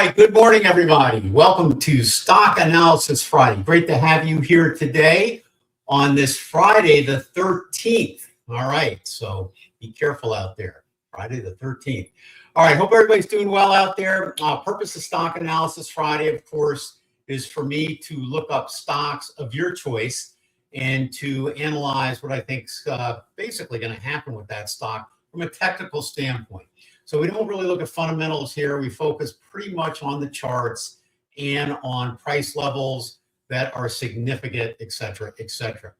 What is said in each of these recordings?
right, good morning, everybody. Welcome to Stock Analysis Friday. Great to have you here today on this Friday, the 13th. All right, so be careful out there. Friday the 13th. All right, hope everybody's doing well out there. Purpose of Stock Analysis Friday, of course, is for me to look up stocks of your choice and to analyze what I think is basically going to happen with that stock from a technical standpoint. So we don't really look at fundamentals here. We focus pretty much on the charts and on price levels that are significant, et cetera, et cetera.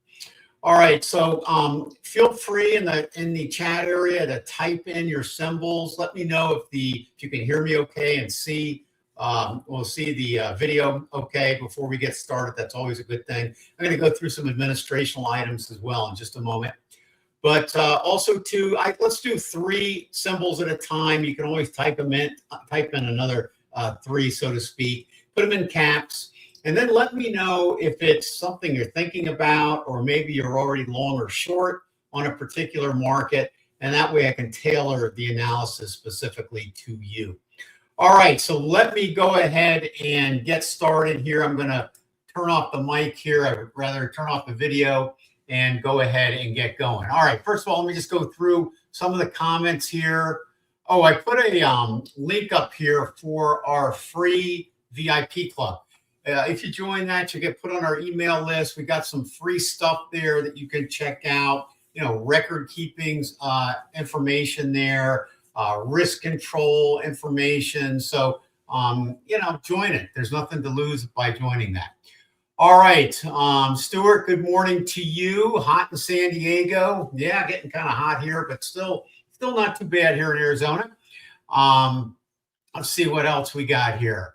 All right, so feel free in the chat area to type in your symbols. Let me know if you can hear me okay and see. We'll see the video okay before we get started. That's always a good thing. I'm going to go through some administrational items as well in just a moment. But also let's do 3 symbols at a time. You can always type in another 3, so to speak. Put them in caps, and then let me know if it's something you're thinking about, or maybe you're already long or short on a particular market, and that way I can tailor the analysis specifically to you. All right, so let me go ahead and get started here. I'm going to turn off the mic here. I would rather turn off the video and go ahead and get going. All right, first of all, let me just go through some of the comments here. Oh, I put a link up here for our free VIP club. If you join that, you get put on our email list. We got some free stuff there that you can check out. You know, record keepings information there, risk control information. So, join it. There's nothing to lose by joining that. All right, Stuart, good morning to you. Hot in San Diego. Yeah, getting kind of hot here, but still not too bad here in Arizona. Let's see what else we got here.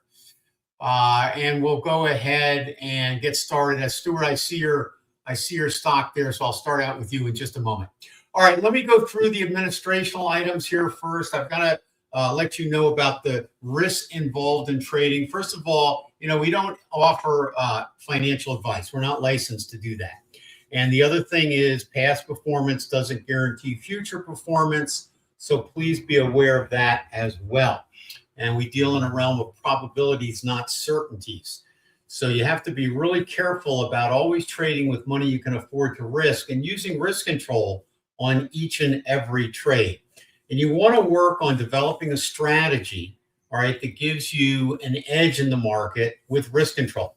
And we'll go ahead and get started. As Stuart, I see your stock there, so I'll start out with you in just a moment. All right, let me go through the administrational items here first. I've got to let you know about the risks involved in trading. First of all, we don't offer financial advice. We're not licensed to do that. And the other thing is past performance doesn't guarantee future performance. So please be aware of that as well. And we deal in a realm of probabilities, not certainties. So you have to be really careful about always trading with money you can afford to risk and using risk control on each and every trade. And you want to work on developing a strategy, all right, that gives you an edge in the market with risk control.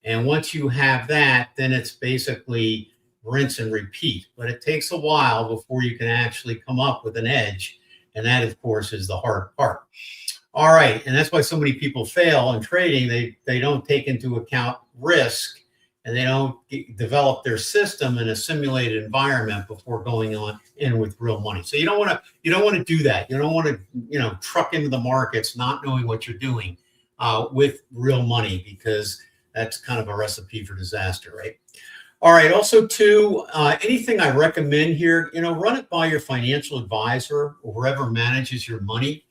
And once you have that, then it's basically rinse and repeat. But it takes a while before you can actually come up with an edge. And that, of course, is the hard part. All right. And that's why so many people fail in trading. They don't take into account risk, and they don't develop their system in a simulated environment before going on in with real money. So you don't want to do that. You don't want to truck into the markets not knowing what you're doing with real money, because that's kind of a recipe for disaster, right? All right. Also, anything I recommend here, run it by your financial advisor or whoever manages your money,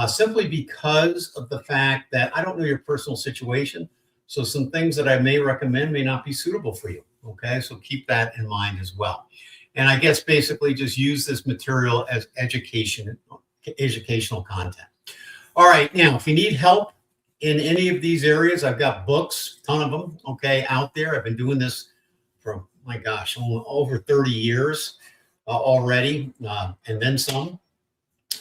simply because of the fact that I don't know your personal situation. So some things that I may recommend may not be suitable for you. Okay, so keep that in mind as well. And I guess basically just use this material as educational content. All right, now if you need help in any of these areas, I've got books, a ton of them, okay, out there. I've been doing this for, my gosh, over 30 years already, and then some.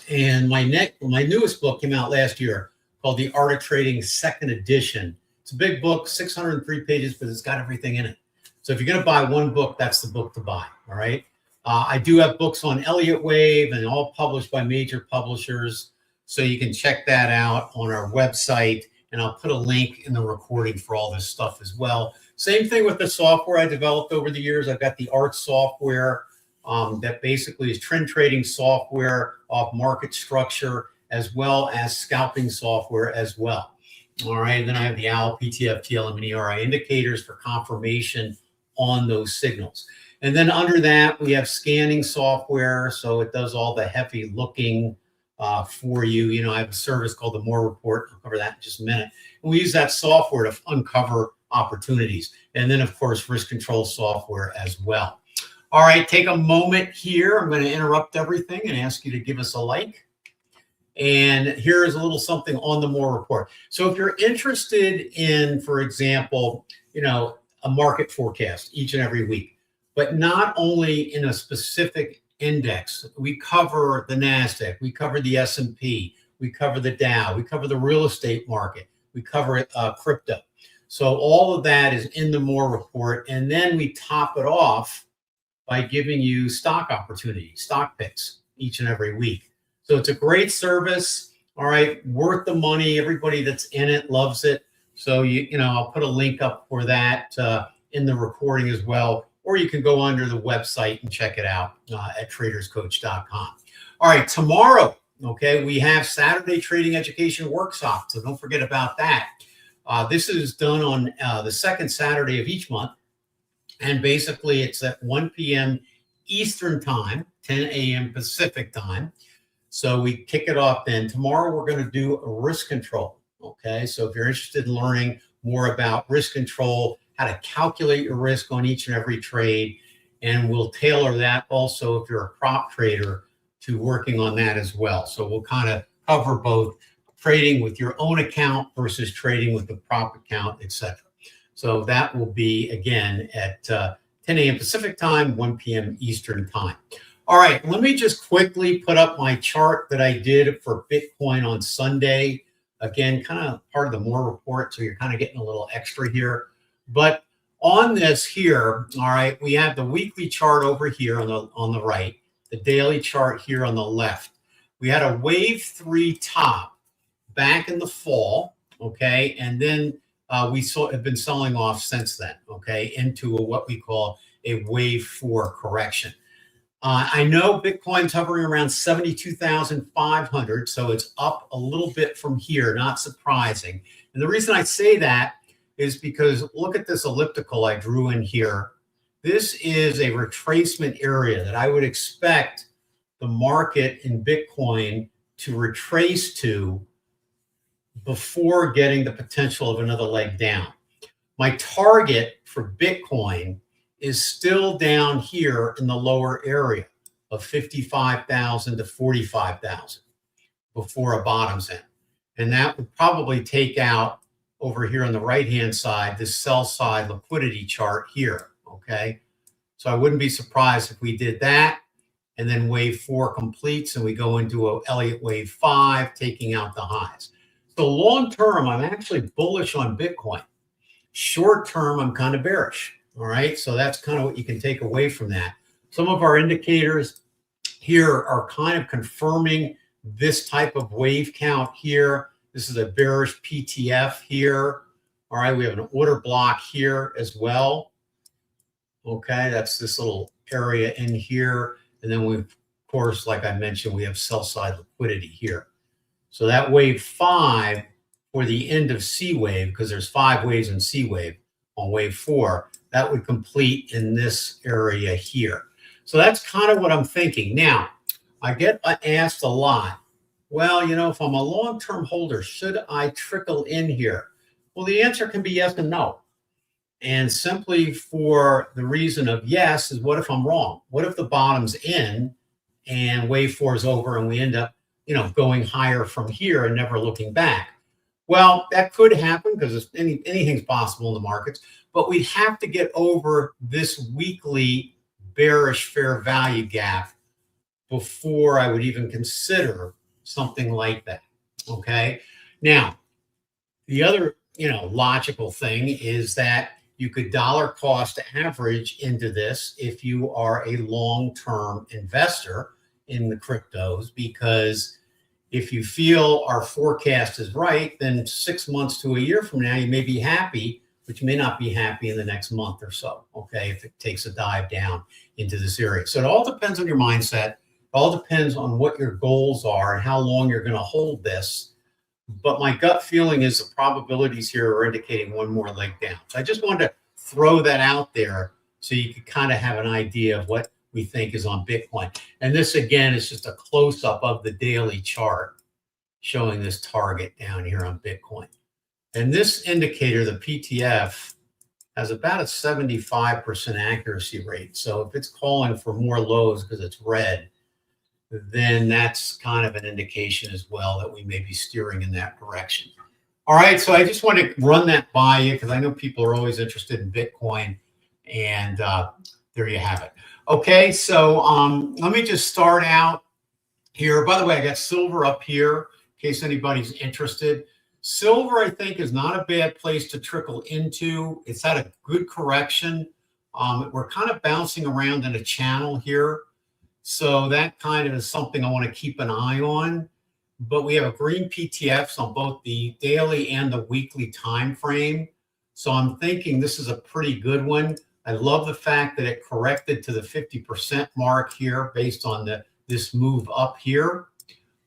And my newest book came out last year called The Art of Trading, 2nd edition. It's a big book, 603 pages, but it's got everything in it. So if you're going to buy one book, that's the book to buy. All right. I do have books on Elliott Wave, and all published by major publishers. So you can check that out on our website, and I'll put a link in the recording for all this stuff as well. Same thing with the software I developed over the years. I've got the ART software that basically is trend trading software off market structure, as well as scalping software as well. All right, and then I have the OWL, PTF, TLM, and ERI indicators for confirmation on those signals. And then under that, we have scanning software, so it does all the heavy looking for you. I have a service called the MOR Report. I'll cover that in just a minute. And we use that software to uncover opportunities. And then, of course, risk control software as well. All right, take a moment here. I'm going to interrupt everything and ask you to give us a like. And here's a little something on the MOR report. So if you're interested in, for example, a market forecast each and every week, but not only in a specific index, we cover the NASDAQ, we cover the S&P, we cover the Dow, we cover the real estate market, we cover crypto. So all of that is in the MOR report. And then we top it off by giving you stock opportunities, stock picks each and every week. So it's a great service, all right, worth the money. Everybody that's in it loves it. So, I'll put a link up for that in the recording as well, or you can go under the website and check it out at traderscoach.com. All right, tomorrow, okay, we have Saturday Trading Education Workshop, so don't forget about that. This is done on the second Saturday of each month, and basically it's at 1 p.m. Eastern Time, 10 a.m. Pacific Time. So we kick it off then. Tomorrow we're going to do a risk control. Okay, so if you're interested in learning more about risk control, how to calculate your risk on each and every trade, and we'll tailor that also if you're a prop trader to working on that as well. So we'll kind of cover both trading with your own account versus trading with the prop account, etc. So that will be again at 10 a.m. Pacific Time, 1 p.m. Eastern Time. All right, let me just quickly put up my chart that I did for Bitcoin on Sunday. Again, kind of part of the MOR report, so you're kind of getting a little extra here. But on this here, all right, we have the weekly chart over here on the right, the daily chart here on the left. We had a wave 3 top back in the fall, okay, and then we have been selling off since then, okay, into what we call a wave 4 correction. I know Bitcoin's hovering around 72,500, so it's up a little bit from here, not surprising. And the reason I say that is because look at this elliptical I drew in here. This is a retracement area that I would expect the market in Bitcoin to retrace to before getting the potential of another leg down. My target for Bitcoin is still down here in the lower area of 55,000 to 45,000 before a bottoms in. And that would probably take out over here on the right-hand side, this sell side liquidity chart here, okay? So I wouldn't be surprised if we did that, and then wave 4 completes and we go into a Elliott wave 5, taking out the highs. So long term, I'm actually bullish on Bitcoin. Short term, I'm kind of bearish. All right, so that's kind of what you can take away from that. Some of our indicators here are kind of confirming this type of wave count here. This is a bearish PTF here. All right, we have an order block here as well. Okay, that's this little area in here. And then we, of course, like I mentioned, we have sell side liquidity here. So that wave 5 for the end of C wave, because there's 5 waves in C wave on wave 4, that would complete in this area here. So that's kind of what I'm thinking. Now, I get asked a lot, well, if I'm a long-term holder, should I trickle in here? Well, the answer can be yes and no. And simply for the reason of yes is what if I'm wrong? What if the bottom's in and wave 4 is over and we end up, going higher from here and never looking back? Well, that could happen because anything's possible in the markets, but we'd have to get over this weekly bearish fair value gap before I would even consider something like that. Okay. Now, the other, logical thing is that you could dollar cost average into this if you are a long-term investor in the cryptos, because if you feel our forecast is right, then 6 months to a year from now, you may be happy, but you may not be happy in the next month or so, okay, if it takes a dive down into this area. So it all depends on your mindset. It all depends on what your goals are and how long you're going to hold this. But my gut feeling is the probabilities here are indicating one more leg down. So I just wanted to throw that out there so you could kind of have an idea of what we think is on Bitcoin. And this, again, is just a close-up of the daily chart showing this target down here on Bitcoin. And this indicator, the PTF, has about a 75% accuracy rate. So if it's calling for more lows because it's red, then that's kind of an indication as well that we may be steering in that direction. All right, so I just want to run that by you because I know people are always interested in Bitcoin, and there you have it. Okay, so let me just start out here. By the way, I got silver up here in case anybody's interested. Silver, I think, is not a bad place to trickle into. It's had a good correction. We're kind of bouncing around in a channel here. So that kind of is something I want to keep an eye on. But we have a green PTFs on both the daily and the weekly time frame. So I'm thinking this is a pretty good one. I love the fact that it corrected to the 50% mark here based on this move up here.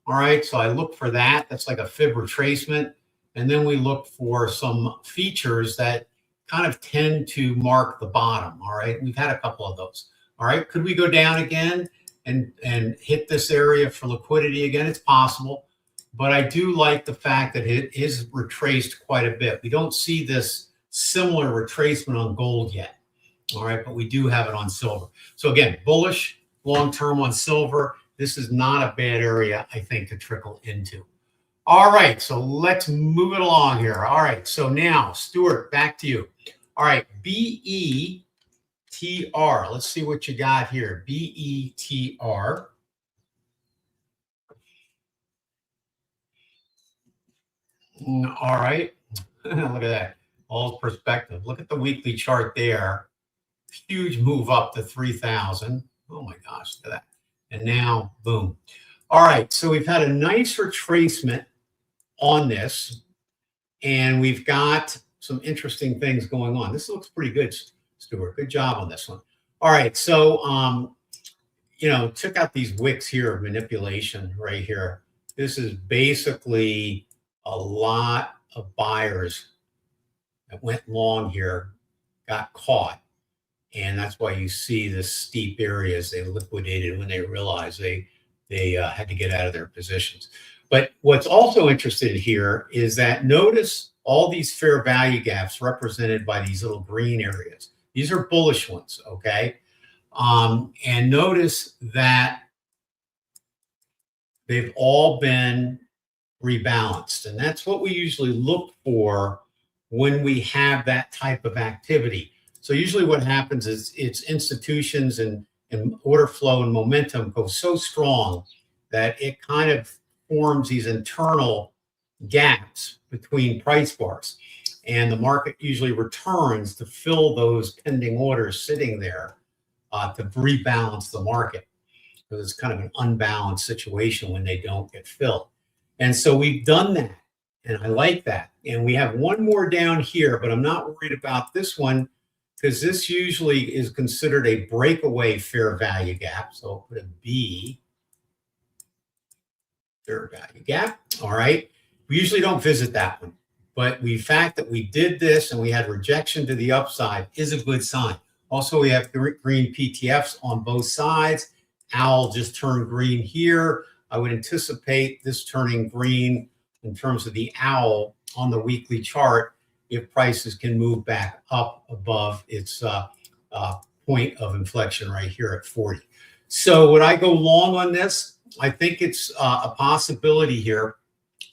All right, so I look for that. That's like a fib retracement. And then we look for some features that kind of tend to mark the bottom. All right, we've had a couple of those. All right, could we go down again and hit this area for liquidity again? It's possible, but I do like the fact that it is retraced quite a bit. We don't see this similar retracement on gold yet. All right, but we do have it on silver. So again, bullish long-term on silver. This is not a bad area, I think, to trickle into. All right, so let's move it along here. All right, so now, Stuart, back to you. All right, BETR. Let's see what you got here. BETR. All right, look at that. All perspective. Look at the weekly chart there. Huge move up to 3,000. Oh my gosh, look at that. And now, boom. All right, so we've had a nice retracement on this, and we've got some interesting things going on. This looks pretty good, Stuart. Good job on this one. All right, so you know, check out these wicks here of manipulation right here. This is basically a lot of buyers that went long here, got caught. And that's why you see this steep areas they liquidated when they realized they had to get out of their positions. But what's also interesting here is that notice all these fair value gaps represented by these little green areas. These are bullish ones, okay? And notice that they've all been rebalanced. And that's what we usually look for when we have that type of activity. So usually what happens is it's institutions and order flow and momentum go so strong that it kind of forms these internal gaps between price bars. And the market usually returns to fill those pending orders sitting there to rebalance the market. Because it's kind of an unbalanced situation when they don't get filled. And so we've done that. And I like that. And we have one more down here, but I'm not worried about this one, because this usually is considered a breakaway fair value gap. So I'll put a B, fair value gap. All right. We usually don't visit that one, but the fact that we did this and we had rejection to the upside is a good sign. Also, we have green PTFs on both sides. Owl just turned green here. I would anticipate this turning green in terms of the owl on the weekly chart if prices can move back up above its point of inflection right here at 40. So would I go long on this? I think it's a possibility here.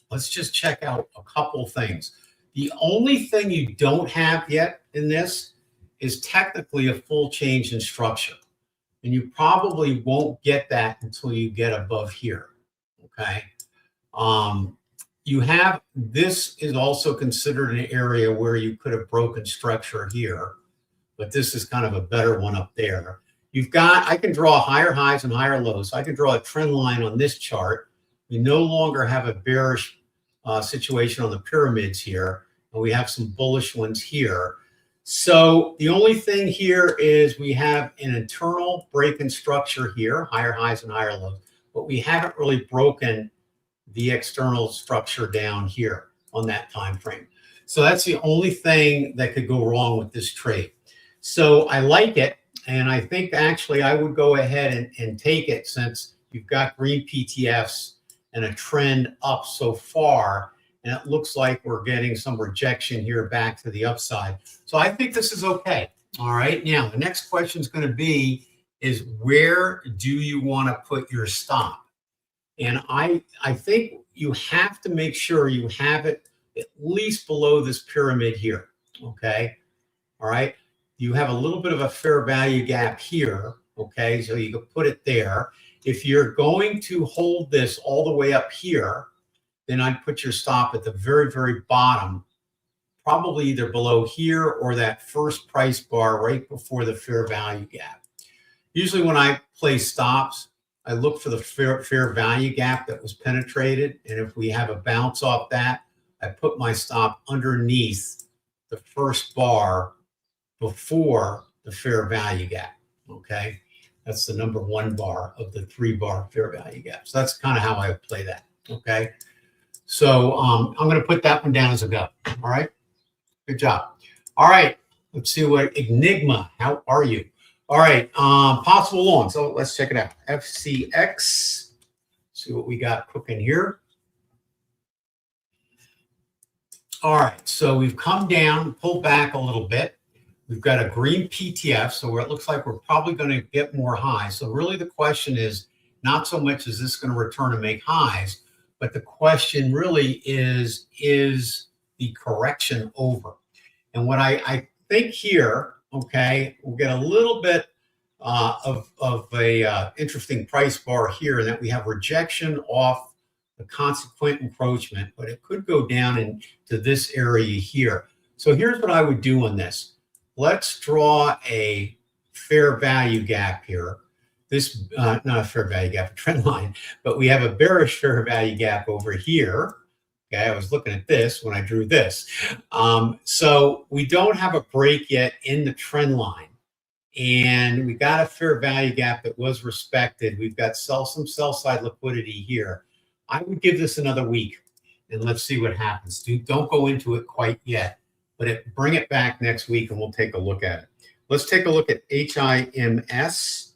Let's just check out a couple things. The only thing you don't have yet in this is technically a full change in structure. And you probably won't get that until you get above here, okay? You have, this is also considered an area where you could have broken structure here, but this is kind of a better one up there. You've got, I can draw higher highs and higher lows. I can draw a trend line on this chart. We no longer have a bearish situation on the pyramids here, and we have some bullish ones here. So the only thing here is we have an internal break in structure here, higher highs and higher lows, but we haven't really broken the external structure down here on that time frame. So that's the only thing that could go wrong with this trade. So I like it, and I think actually I would go ahead and take it since you've got green PTFs and a trend up so far, and it looks like we're getting some rejection here back to the upside. So I think this is okay. All right, now the next question is going to be, is where do you want to put your stop? And I think you have to make sure you have it at least below this pyramid here, okay? All right, you have a little bit of a fair value gap here, okay? So you can put it there. If you're going to hold this all the way up here, then I'd put your stop at the very, very bottom, probably either below here or that first price bar right before the fair value gap. Usually when I place stops, I look for the fair value gap that was penetrated. And if we have a bounce off that, I put my stop underneath the first bar before the fair value gap, okay? That's the number 1 bar of the 3-bar fair value gap. So that's kind of how I play that, okay? So I'm going to put that one down as a go, all right? Good job. All right, let's see what Enigma, how are you? All right, possible long. So let's check it out. FCX, see what we got cooking here. All right, so we've come down, pulled back a little bit. We've got a green PTF, so it looks like we're probably going to get more highs. So really the question is not so much is this going to return and make highs, but the question really is the correction over? And what I think here, okay, we'll get a little bit of a interesting price bar here, and that we have rejection off the consequent encroachment, but it could go down into this area here. So here's what I would do on this. Let's draw a fair value gap here. This, not a fair value gap, a trend line, but we have a bearish fair value gap over here. Okay, I was looking at this when I drew this. So we don't have a break yet in the trend line. And we got a fair value gap that was respected. We've got some sell side liquidity here. I would give this another week and let's see what happens. Don't go into it quite yet, but bring it back next week and we'll take a look at it. Let's take a look at HIMS.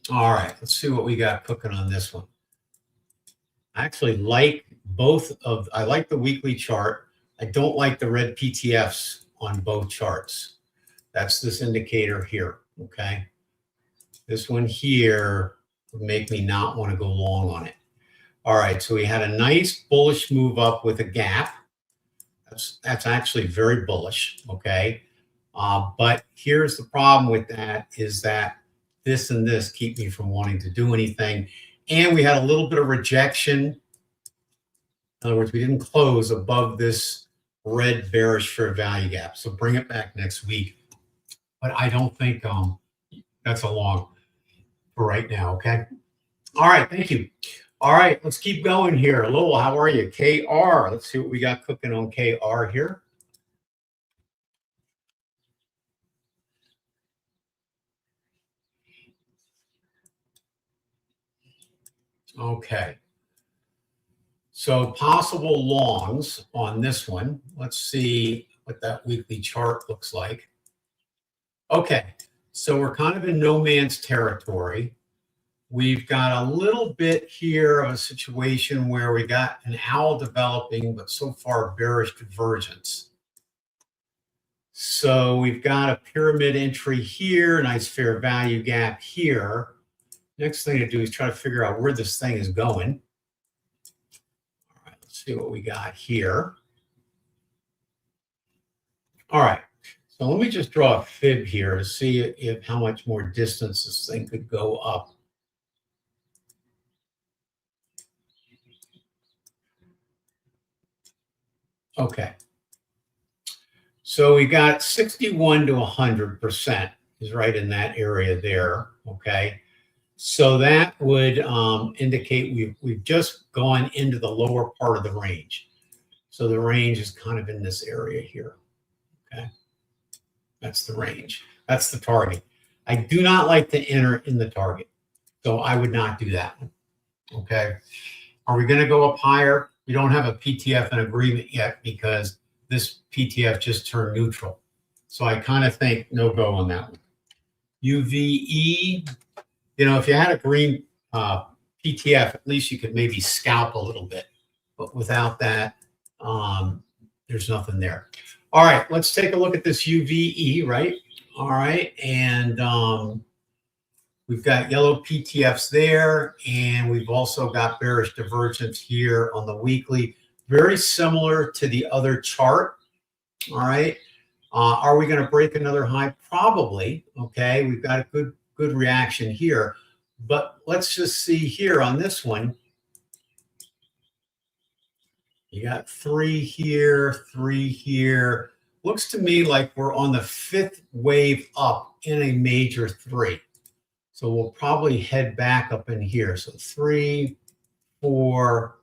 All right, let's see what we got cooking on this one. I actually like I like the weekly chart. I don't like the red PTFs on both charts. That's this indicator here, okay? This one here would make me not want to go long on it. All right, so we had a nice bullish move up with a gap. That's actually very bullish, okay? But here's the problem with that is that this and this keep me from wanting to do anything. And we had a little bit of rejection. In other words, we didn't close above this red bearish fair value gap. So bring it back next week. But I don't think that's a long for right now, okay? All right, thank you. All right, let's keep going here. Lowell, how are you? KR, let's see what we got cooking on KR here. Okay. So possible longs on this one. Let's see what that weekly chart looks like. Okay, so we're kind of in no man's territory. We've got a little bit here of a situation where we got an owl developing, but so far bearish divergence. So we've got a pyramid entry here, nice fair value gap here. Next thing to do is try to figure out where this thing is going. All right, let's see what we got here. All right, so let me just draw a fib here to see how much more distance this thing could go up. Okay, so we got 61 to 100% is right in that area there, okay? So that would indicate we've just gone into the lower part of the range. So the range is kind of in this area here, okay? That's the range. That's the target. I do not like to enter in the target, so I would not do that one, okay? Are we going to go up higher? We don't have a PTF in agreement yet because this PTF just turned neutral. So I kind of think no go on that one. UVE, you know, if you had a green PTF, at least you could maybe scalp a little bit. But without that, there's nothing there. All right, let's take a look at this UVE, right? All right, and we've got yellow PTFs there, and we've also got bearish divergence here on the weekly, very similar to the other chart. All right, are we going to break another high? Probably. Okay, we've got a good reaction here, but let's just see here on this one. You got 3 here, 3 here. Looks to me like we're on the 5th wave up in a major 3. So we'll probably head back up in here. So 3, 4.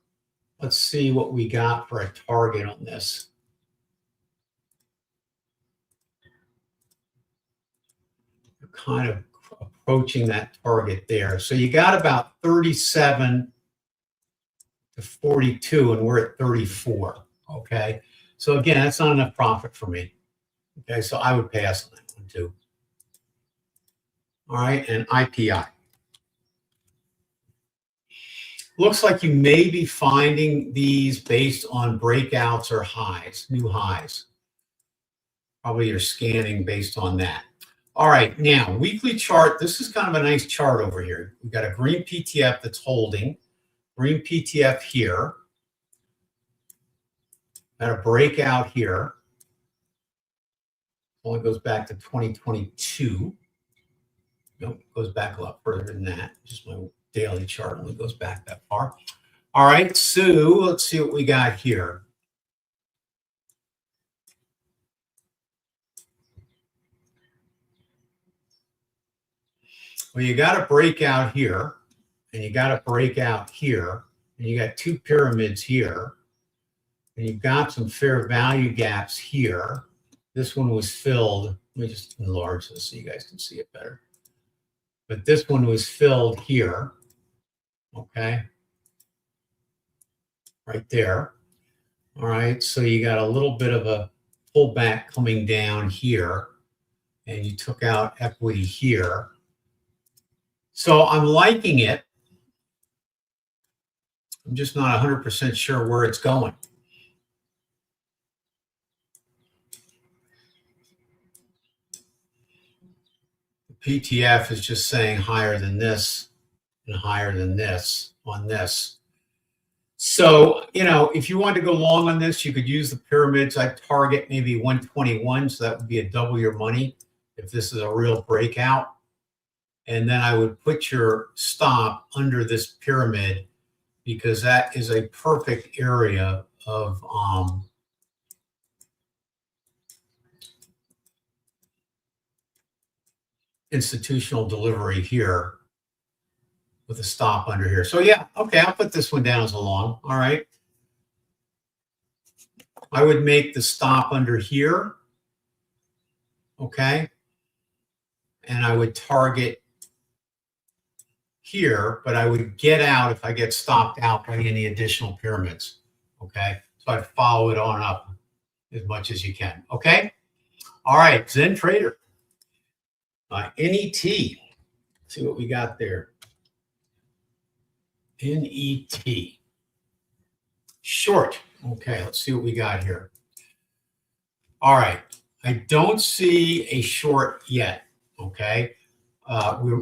Let's see what we got for a target on this. We're kind of approaching that target there. So you got about 37 to 42, and we're at 34. Okay. So again, that's not enough profit for me. Okay. So I would pass on that one too. All right. And IPI. Looks like you may be finding these based on breakouts or highs, new highs. Probably you're scanning based on that. All right. Now, weekly chart. This is kind of a nice chart over here. We've got a green PTF that's holding. Green PTF here. Got a breakout here. Only goes back to 2022. Nope, goes back a lot further than that. Just my daily chart only goes back that far. All right, so let's see what we got here. Well, you got a breakout here, and you got a breakout here, and you got 2 pyramids here, and you've got some fair value gaps here. This one was filled. Let me just enlarge this so you guys can see it better. But this one was filled here, okay, right there. All right, so you got a little bit of a pullback coming down here, and you took out equity here. So I'm liking it. I'm just not 100% sure where it's going. The PTF is just saying higher than this and higher than this on this. So, you know, if you want to go long on this, you could use the pyramids. I'd target maybe 121, so that would be a double your money if this is a real breakout. And then I would put your stop under this pyramid because that is a perfect area of institutional delivery here with a stop under here. So yeah, okay, I'll put this one down as a long. All right. I would make the stop under here. Okay. And I would target here, but I would get out if I get stopped out by any additional pyramids. Okay. So I'd follow it on up as much as you can. Okay. All right. Zen Trader. NET. See what we got there. NET. Short. Okay. Let's see what we got here. All right. I don't see a short yet. Okay.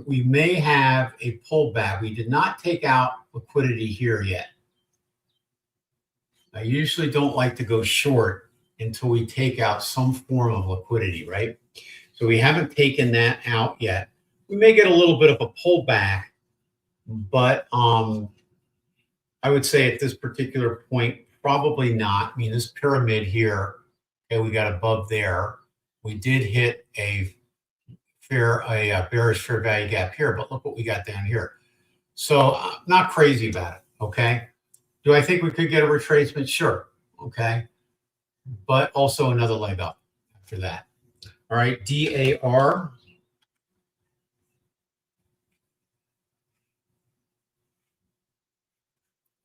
We may have a pullback. We did not take out liquidity here yet. I usually don't like to go short until we take out some form of liquidity, right? So we haven't taken that out yet. We may get a little bit of a pullback, but I would say at this particular point, probably not. I mean, this pyramid here, okay, we got above there. We did hit a bearish fair value gap here, but look what we got down here. So not crazy about it, okay? Do I think we could get a retracement? Sure, okay? But also another leg up after that. All right, DAR.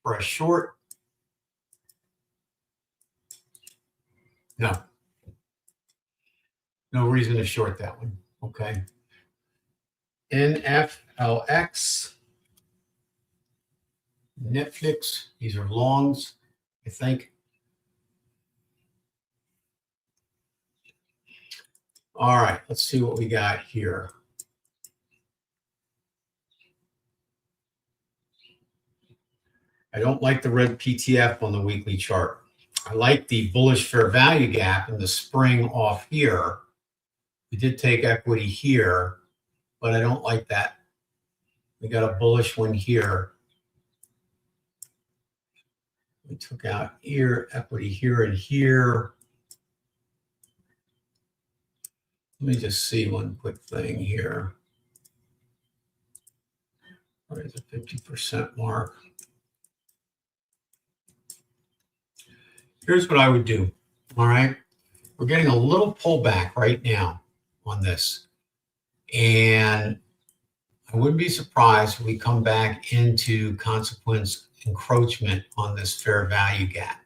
For a short. No. No reason to short that one, okay? NFLX. Netflix. These are longs, I think. All right, let's see what we got here. I don't like the red PTF on the weekly chart. I like the bullish fair value gap and the spring off here. We did take equity here, but I don't like that. We got a bullish one here. We took out here, equity here and here. Let me just see one quick thing here. Where is the 50% mark? Here's what I would do. All right. We're getting a little pullback right now on this. And I wouldn't be surprised if we come back into consequence encroachment on this fair value gap.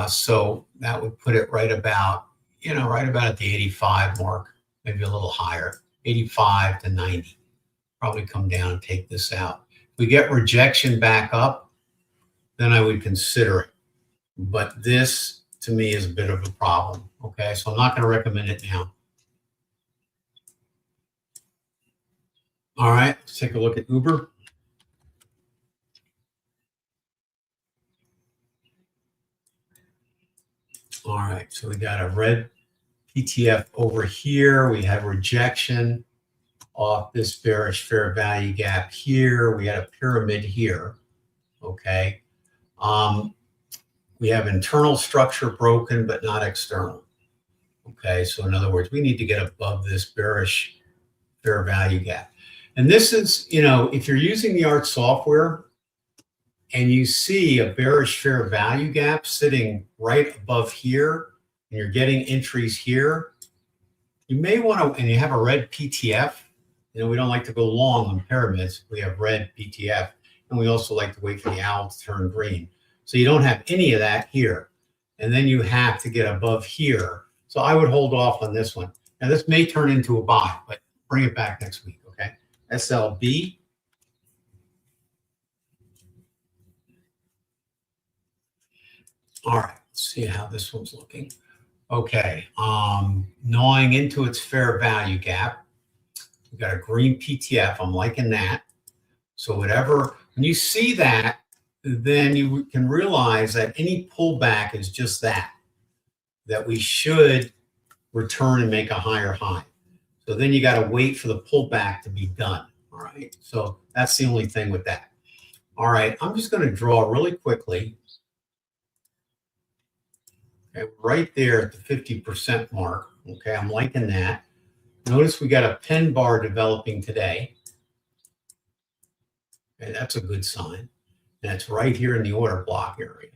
So that would put it right about, right about at the 85 mark, maybe a little higher, 85 to 90. Probably come down and take this out. If we get rejection back up, then I would consider it. But this, to me, is a bit of a problem. Okay, so I'm not going to recommend it now. All right, let's take a look at Uber. All right, so we got a red PTF over here. We have rejection off this bearish fair value gap here. We had a pyramid here. Okay. We have internal structure broken, but not external. Okay, so in other words, we need to get above this bearish fair value gap. And this is, if you're using the art software and you see a bearish fair value gap sitting right above here, and you're getting entries here, you may want to, and you have a red PTF, we don't like to go long on pyramids. We have red PTF, and we also like to wait for the owl to turn green. So you don't have any of that here. And then you have to get above here. So I would hold off on this one. Now this may turn into a buy, but bring it back next week, okay? SLB. All right, let's see how this one's looking. Okay, gnawing into its fair value gap. We've got a green PTF. I'm liking that. So whatever, when you see that, then you can realize that any pullback is just that we should return and make a higher high. So then you got to wait for the pullback to be done. All right. So that's the only thing with that. All right. I'm just going to draw really quickly. Okay, right there at the 50% mark. Okay. I'm liking that. Notice we got a pen bar developing today. Okay, that's a good sign. That's right here in the order block area.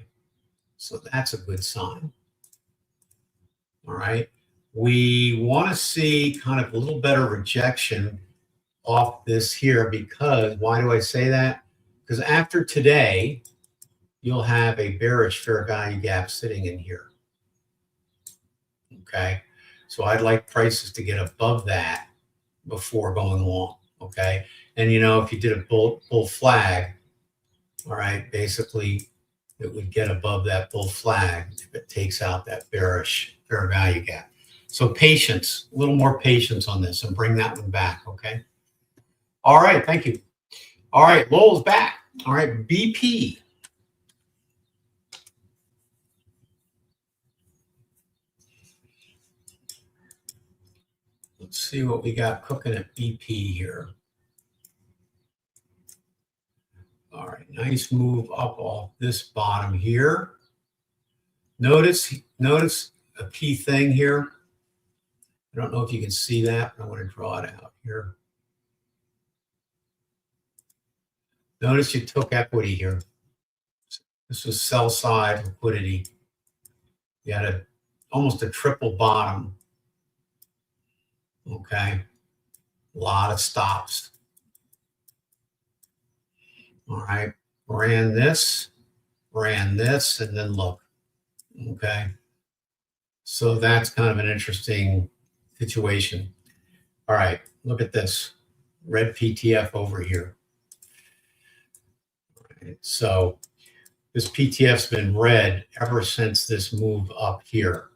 So that's a good sign. All right. We want to see kind of a little better rejection off this here because, why do I say that? Because after today, you'll have a bearish fair value gap sitting in here. Okay. So I'd like prices to get above that before going long. Okay. And, if you did a bull flag, all right, basically it would get above that bull flag if it takes out that bearish fair value gap. So patience, a little more patience on this and bring that one back, okay? All right, thank you. All right, Lowell's back. All right, BP. Let's see what we got cooking at BP here. All right, nice move up off this bottom here. Notice a key thing here. I don't know if you can see that, but I want to draw it out here. Notice you took equity here. This was sell side liquidity. You had almost a triple bottom. Okay, a lot of stops. All right, ran this, and then look. Okay, so that's kind of an interesting situation. All right, look at this red PTF over here. All right, so this PTF's been red ever since this move up here.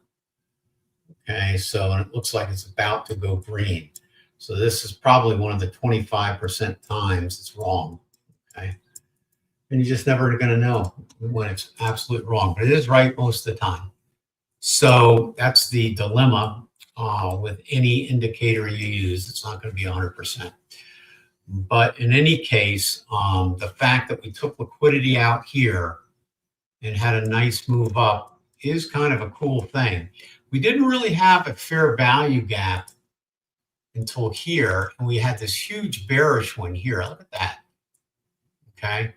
Okay, so and it looks like it's about to go green. So this is probably one of the 25% times it's wrong. Okay, and you're just never going to know when it's absolutely wrong, but it is right most of the time. So that's the dilemma with any indicator you use. It's not going to be 100%. But in any case, the fact that we took liquidity out here and had a nice move up is kind of a cool thing. We didn't really have a fair value gap until here, and we had this huge bearish one here. Look at that. Okay.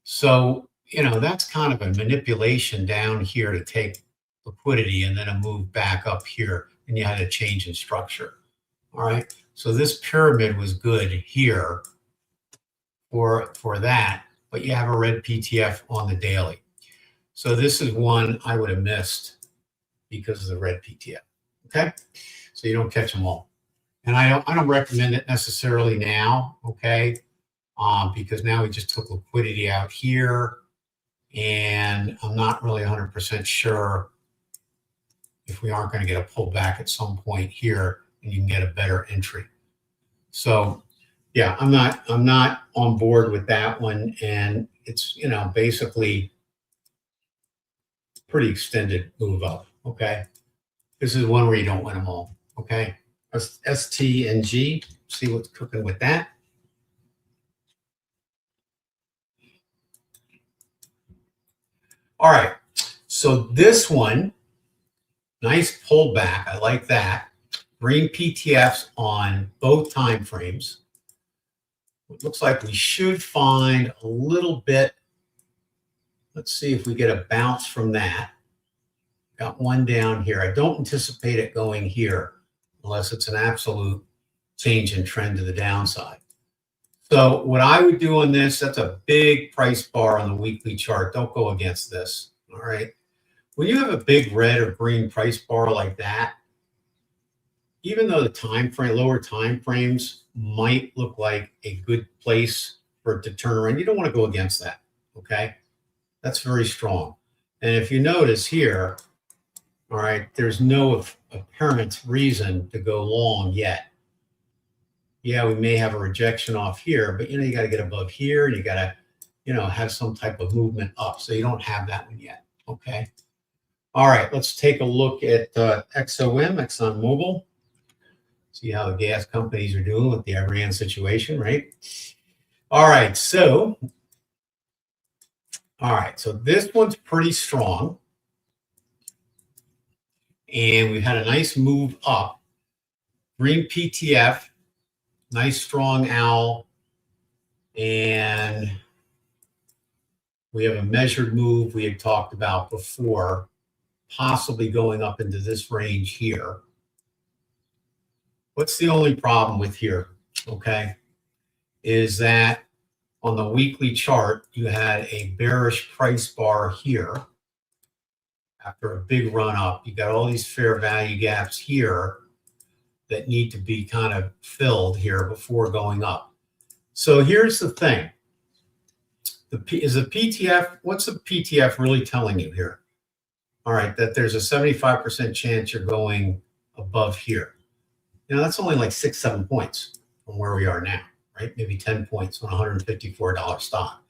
So, you know, that's kind of a manipulation down here to take liquidity and then a move back up here, and you had a change in structure. All right. So this pyramid was good here for that, but you have a red PTF on the daily. So this is one I would have missed because of the red PTF. Okay. So you don't catch them all. And I don't recommend it necessarily now. Okay. Because now we just took liquidity out here, and I'm not really 100% sure if we aren't going to get a pullback at some point here and you can get a better entry. So yeah, I'm not on board with that one. And it's, you know, basically pretty extended move up. Okay. This is one where you don't win them all. Okay. ST and G, see what's cooking with that. All right, so this one, nice pullback. I like that. Green PTFs on both time frames. It looks like we should find a little bit. Let's see if we get a bounce from that. Got one down here. I don't anticipate it going here unless it's an absolute change in trend to the downside. So what I would do on this, that's a big price bar on the weekly chart. Don't go against this, all right? When you have a big red or green price bar like that, even though the time frame, lower time frames might look like a good place for it to turn around, you don't want to go against that, okay? That's very strong. And if you notice here, all right, there's no apparent reason to go long yet. Yeah, we may have a rejection off here, but, you know, you got to get above here and you got to, you know, have some type of movement up. So you don't have that one yet. Okay. All right. Let's take a look at XOM, ExxonMobil. See how the gas companies are doing with the Iran situation, right? All right. So this one's pretty strong. And we've had a nice move up. Green PTF. Nice strong owl, and we have a measured move we had talked about before, possibly going up into this range here. What's the only problem with here, okay, is that on the weekly chart, you had a bearish price bar here. After a big run up, you got all these fair value gaps here that need to be kind of filled here before going up. So here's the thing. Is the PTF, what's the PTF really telling you here? All right, that there's a 75% chance you're going above here. You know, that's only like 6-7 points from where we are now, right? Maybe 10 points on $154 stock.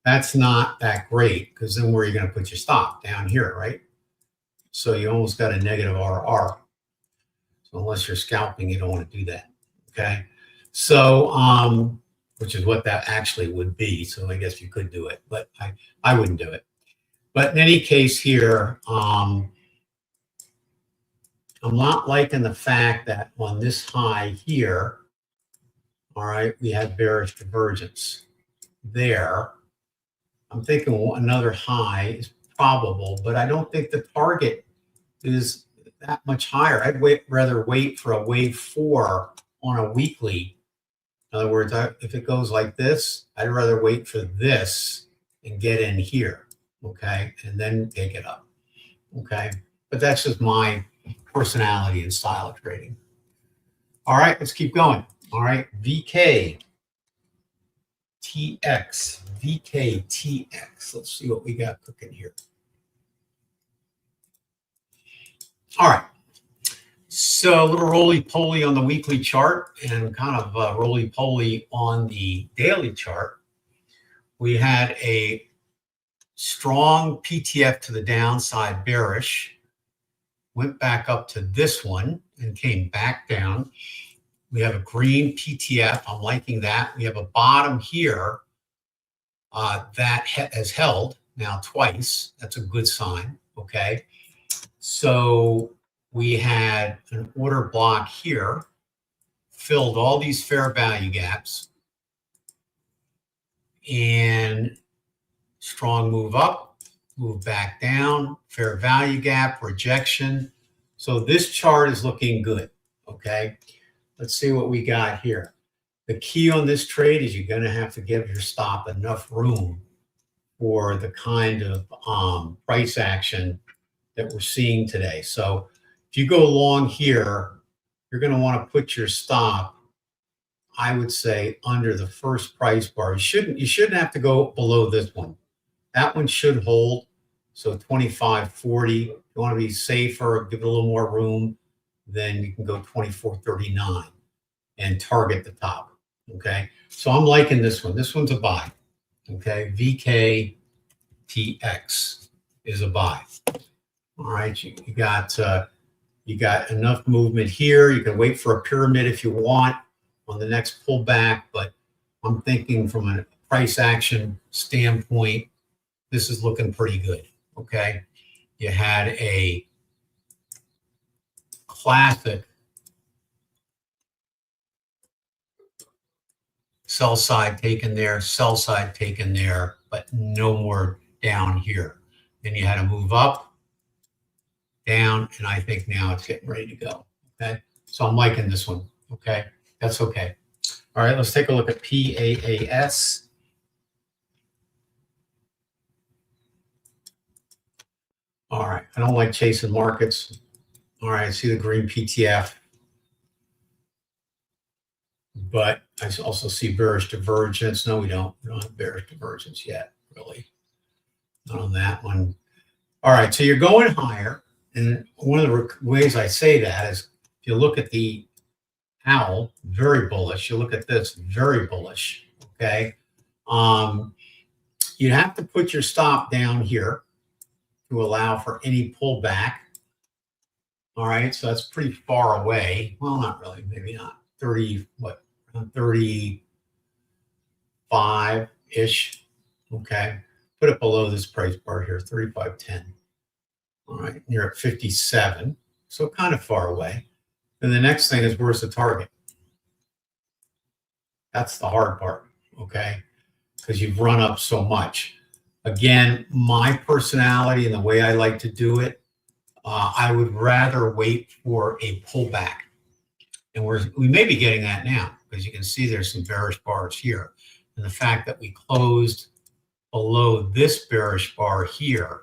That's not that great, because then where are you going to put your stop? Down here, right? So you almost got a negative RR. So unless you're scalping, you don't want to do that. Okay. So, which is what that actually would be. So I guess you could do it, but I wouldn't do it. But in any case here, I'm not liking the fact that on this high here, all right, we have bearish divergence there. I'm thinking another high is probable, but I don't think the target is that much higher. I'd rather wait for a wave 4 on a weekly. In other words, if it goes like this, I'd rather wait for this and get in here, okay, and then take it up, okay? But that's just my personality and style of trading. All right, let's keep going. All right, VKTX. Let's see what we got cooking here. All right. So a little roly-poly on the weekly chart and kind of roly-poly on the daily chart. We had a strong PTF to the downside, bearish, went back up to this one and came back down. We have a green PTF. I'm liking that. We have a bottom here that has held now twice. That's a good sign. Okay. So we had an order block here, filled all these fair value gaps, and strong move up, move back down, fair value gap, rejection. So this chart is looking good. Okay. Let's see what we got here. The key on this trade is you're going to have to give your stop enough room for the kind of price action that we're seeing today. So if you go long here, you're going to want to put your stop, I would say, under the first price bar. You shouldn't have to go below this one. That one should hold. So 25.40. If you want to be safer, give it a little more room, then you can go 24.39 and target the top. Okay. So I'm liking this one. This one's a buy. Okay. VKTX is a buy. All right. You got enough movement here. You can wait for a pyramid if you want on the next pullback, but I'm thinking from a price action standpoint, this is looking pretty good. Okay. You had a classic sell side taken there, sell side taken there, but no more down here. Then you had to move up, down, and I think now it's getting ready to go. Okay. So I'm liking this one. Okay. That's okay. All right. Let's take a look at PAAS. All right. I don't like chasing markets. All right. I see the green PTF. But I also see bearish divergence. No, we don't. We don't have bearish divergence yet, really. Not on that one. All right. So you're going higher. And one of the ways I say that is if you look at the owl, very bullish. You look at this, very bullish. Okay. You have to put your stop down here to allow for any pullback. All right. So that's pretty far away. Well, not really. Maybe not. 35-ish. Okay. Put it below this price bar here, 35.10. All right. You're at 57. So kind of far away. And the next thing is, where's the target? That's the hard part. Okay. Because you've run up so much. Again, my personality and the way I like to do it, I would rather wait for a pullback. And we may be getting that now, because you can see there's some bearish bars here. And the fact that we closed below this bearish bar here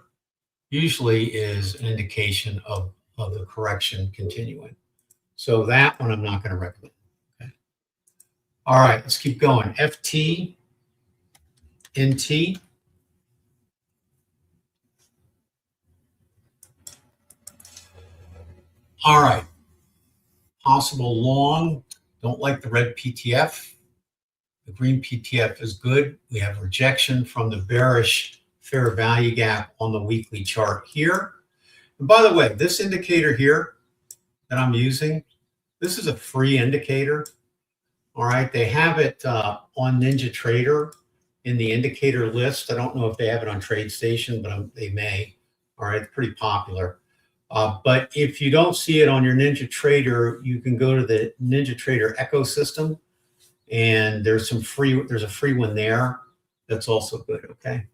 usually is an indication of the correction continuing. So that one I'm not going to recommend. Okay. All right, let's keep going. FT, NT. All right. Possible long. Don't like the red PTF. The green PTF is good. We have rejection from the bearish fair value gap on the weekly chart here. And by the way, this indicator here that I'm using, this is a free indicator. All right. They have it on NinjaTrader in the indicator list. I don't know if they have it on TradeStation, but they may. All right. It's pretty popular. But if you don't see it on your NinjaTrader, you can go to the NinjaTrader ecosystem, and there's a free one there that's also good. Okay.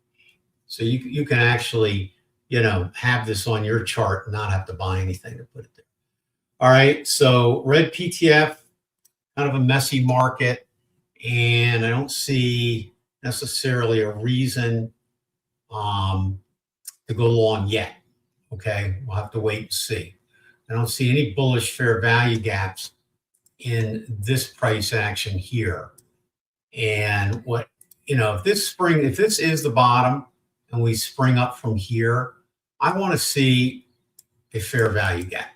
So you can actually, have this on your chart and not have to buy anything to put it there. All right. So red PTF, kind of a messy market, and I don't see necessarily a reason to go long yet. Okay, we'll have to wait and see. I don't see any bullish fair value gaps in this price action here. And if this is the bottom and we spring up from here, I want to see a fair value gap,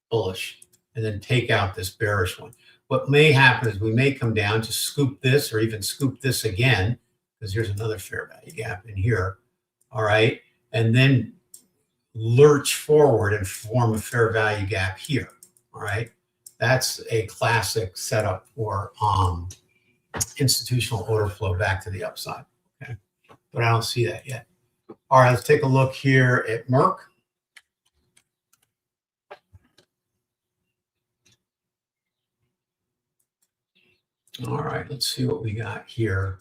bullish, and then take out this bearish one. What may happen is we may come down, just scoop this or even scoop this again, because here's another fair value gap in here. All right. And then lurch forward and form a fair value gap here. All right. That's a classic setup for institutional order flow back to the upside. Okay. But I don't see that yet. All right. Let's take a look here at Merck. All right, let's see what we got here.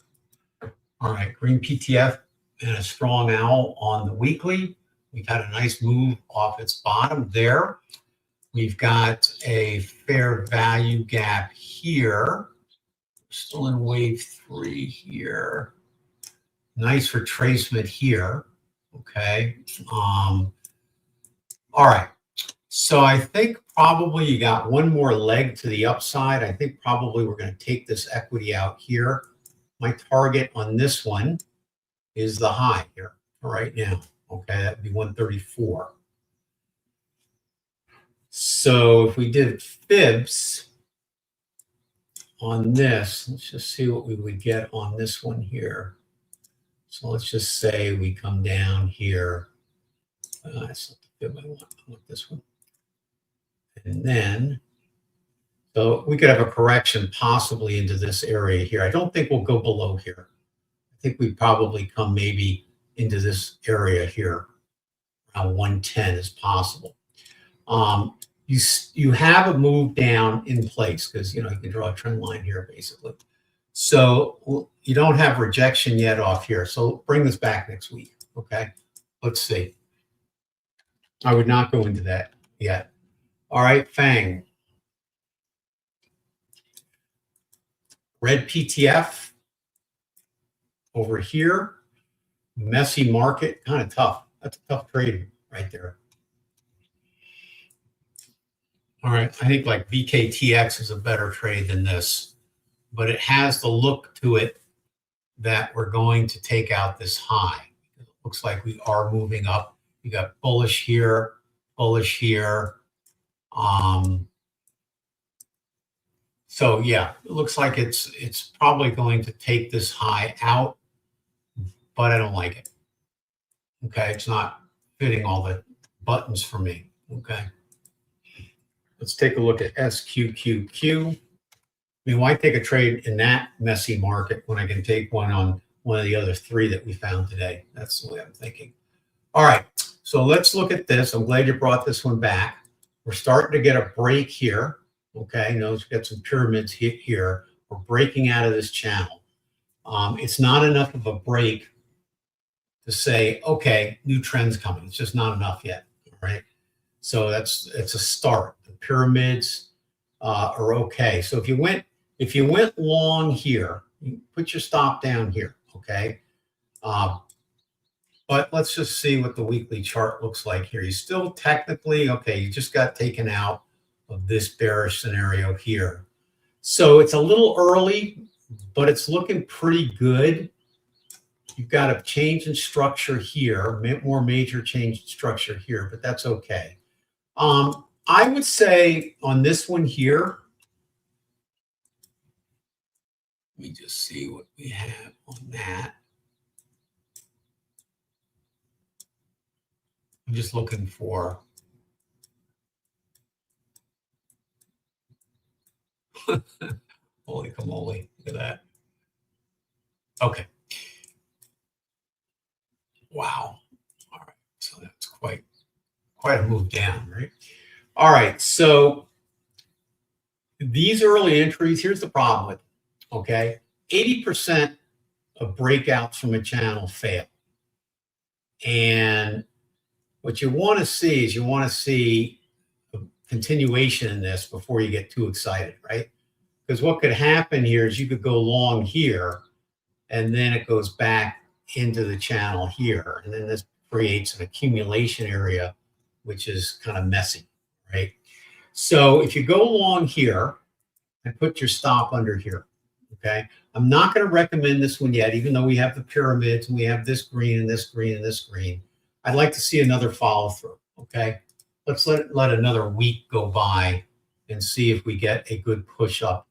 All right, green PTF and a strong owl on the weekly. We've had a nice move off its bottom there. We've got a fair value gap here. Still in wave 3 here. Nice retracement here. Okay. All right. So I think probably you got one more leg to the upside. I think probably we're going to take this equity out here. My target on this one is the high here right now. Okay, that would be 134. So if we did fibs on this, let's just see what we would get on this one here. So let's just say we come down here. That's not the fib I want this one. And then, so we could have a correction possibly into this area here. I don't think we'll go below here. I think we probably come maybe into this area here. Around 110 is possible. You have a move down in place because, you can draw a trend line here basically. So you don't have rejection yet off here. So bring this back next week. Okay. Let's see. I would not go into that yet. All right, FANG. Red PTF over here. Messy market, kind of tough. That's a tough trade right there. All right, I think like VKTX is a better trade than this, but it has the look to it that we're going to take out this high. It looks like we are moving up. You got bullish here, bullish here. So yeah, it looks like it's probably going to take this high out, but I don't like it. Okay, it's not fitting all the buttons for me. Okay, let's take a look at SQQQ. I mean, why take a trade in that messy market when I can take one on one of the other 3 that we found today? That's the way I'm thinking. All right, so let's look at this. I'm glad you brought this one back. We're starting to get a break here. Okay, notice we've got some pyramids here. We're breaking out of this channel. It's not enough of a break to say, okay, new trend's coming. It's just not enough yet. All right. So it's a start. The pyramids are okay. So if you went long here, you put your stop down here. Okay. But let's just see what the weekly chart looks like here. You still technically, okay, you just got taken out of this bearish scenario here. So it's a little early, but it's looking pretty good. You've got a change in structure here, more major change in structure here, but that's okay. I would say on this one here, let me just see what we have on that. I'm just looking for holy camole, look at that. Okay. Wow. All right. So that's quite a move down, right? All right. So these early entries, here's the problem with them, okay? 80% of breakouts from a channel fail. And what you want to see is a continuation in this before you get too excited, right? Because what could happen here is you could go long here, and then it goes back into the channel here. And then this creates an accumulation area, which is kind of messy, right? So if you go long here and put your stop under here, okay? I'm not going to recommend this one yet, even though we have the pyramids and we have this green and this green and this green. I'd like to see another follow through, okay? let's let another week go by and see if we get a good push up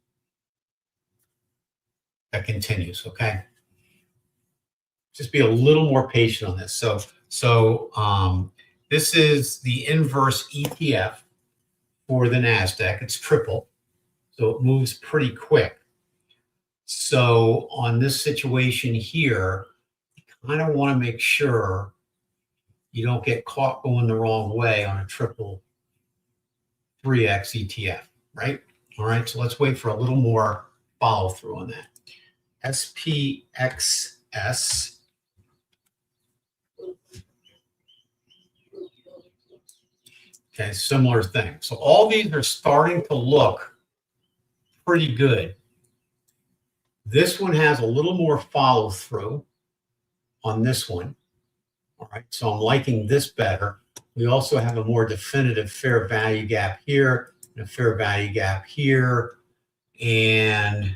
that continues. Okay. Just be a little more patient on this. So this is the inverse ETF for the NASDAQ. It's triple, so it moves pretty quick. So on this situation here, you kind of want to make sure you don't get caught going the wrong way on a triple 3X ETF, right? All right, so let's wait for a little more follow through on that. SPXS. Okay, similar thing. So all these are starting to look pretty good. This one has a little more follow through on this one. All right, so I'm liking this better. We also have a more definitive fair value gap here and a fair value gap here. And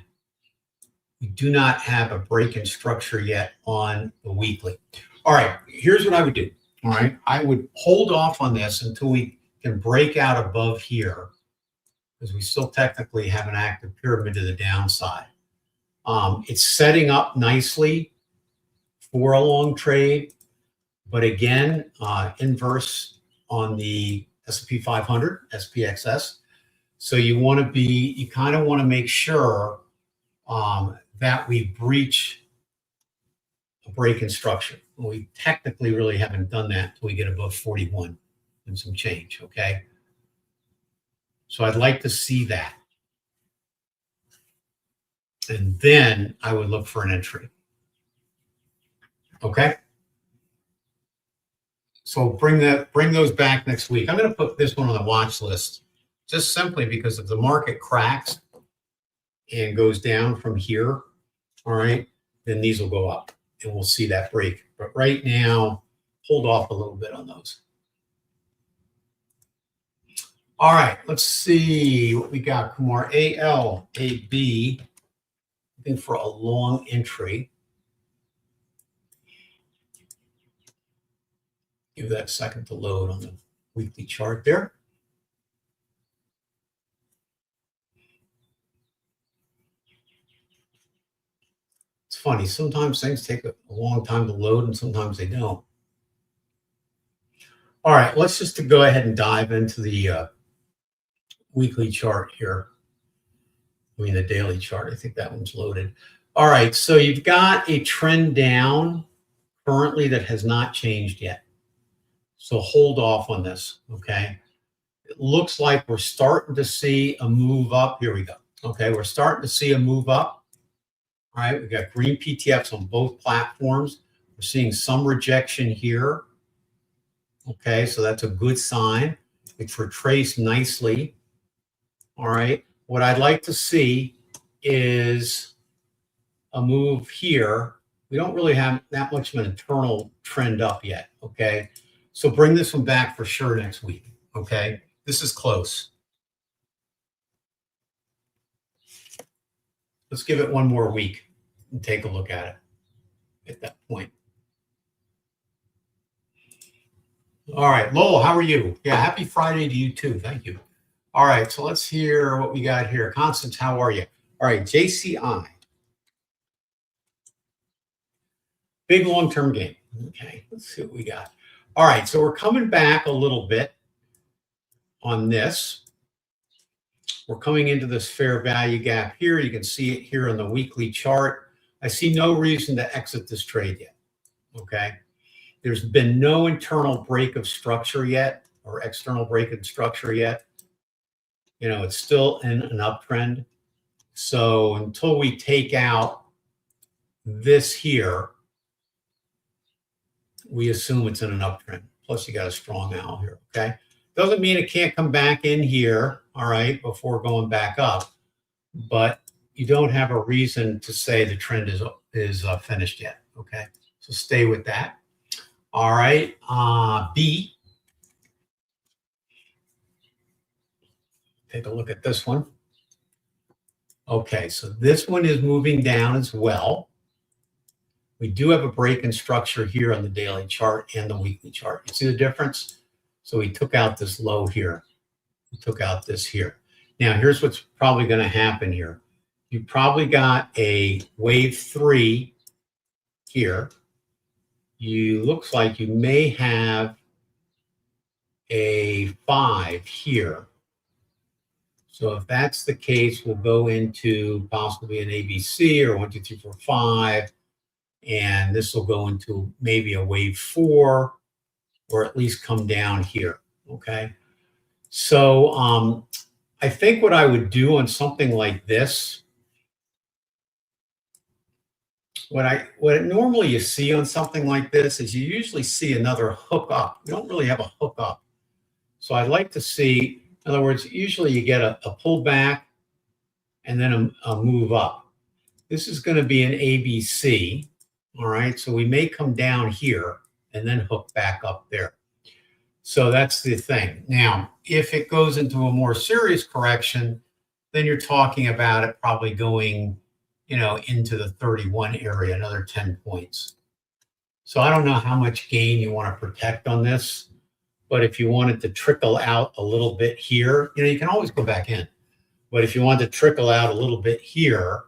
we do not have a break in structure yet on the weekly. All right, here's what I would do. All right, I would hold off on this until we can break out above here, because we still technically have an active pyramid to the downside. It's setting up nicely for a long trade, but again, inverse on the S&P 500, SPXS. So you kind of want to make sure that we breach a break in structure. We technically really haven't done that until we get above 41 and some change, okay? So I'd like to see that. And then I would look for an entry. Okay? So bring those back next week. I'm going to put this one on the watch list just simply because if the market cracks and goes down from here, all right, then these will go up and we'll see that break. But right now, hold off a little bit on those. All right, let's see what we got. Kumar, ALAB, looking for a long entry. Give that a second to load on the weekly chart there. It's funny, sometimes things take a long time to load and sometimes they don't. All right, let's just go ahead and dive into the weekly chart here. I mean, the daily chart. I think that one's loaded. All right, so you've got a trend down currently that has not changed yet. So hold off on this, okay? It looks like we're starting to see a move up. Here we go. Okay, we're starting to see a move up. All right, we've got green PTFs on both platforms. We're seeing some rejection here. Okay, so that's a good sign. It's retraced nicely. All right, what I'd like to see is a move here. We don't really have that much of an internal trend up yet, okay? So bring this one back for sure next week, okay? This is close. Let's give it one more week and take a look at it at that point. All right, Lowell, how are you? Yeah, happy Friday to you too. Thank you. All right, so let's hear what we got here. Constance, how are you? All right, JCI. Big long-term gain. Okay, let's see what we got. All right, so we're coming back a little bit on this. We're coming into this fair value gap here. You can see it here on the weekly chart. I see no reason to exit this trade yet, okay? There's been no internal break of structure yet or external break in structure yet. You know, it's still in an uptrend. So until we take out this here, we assume it's in an uptrend. Plus you got a strong owl here, okay? Doesn't mean it can't come back in here, all right, before going back up. But you don't have a reason to say the trend is finished yet, okay? So stay with that. All right, B. Take a look at this one. Okay, so this one is moving down as well. We do have a break in structure here on the daily chart and the weekly chart. You see the difference? So he took out this low here. He took out this here. Now, here's what's probably going to happen here. You probably got a wave 3 here. Looks like you may have a 5 here. So if that's the case, we'll go into possibly an ABC or 1, 2, 3, 4, 5. And this will go into maybe a wave 4 or at least come down here. Okay. So I think what I would do on something like this, what normally you see on something like this is you usually see another hook up. You don't really have a hook up. So I'd like to see, in other words, usually you get a pullback and then a move up. This is going to be an ABC. All right. So we may come down here and then hook back up there. So that's the thing. Now, if it goes into a more serious correction, then you're talking about it probably going, into the 31 area, another 10 points. So I don't know how much gain you want to protect on this, but if you wanted to trickle out a little bit here, you can always go back in. But if you want to trickle out a little bit here,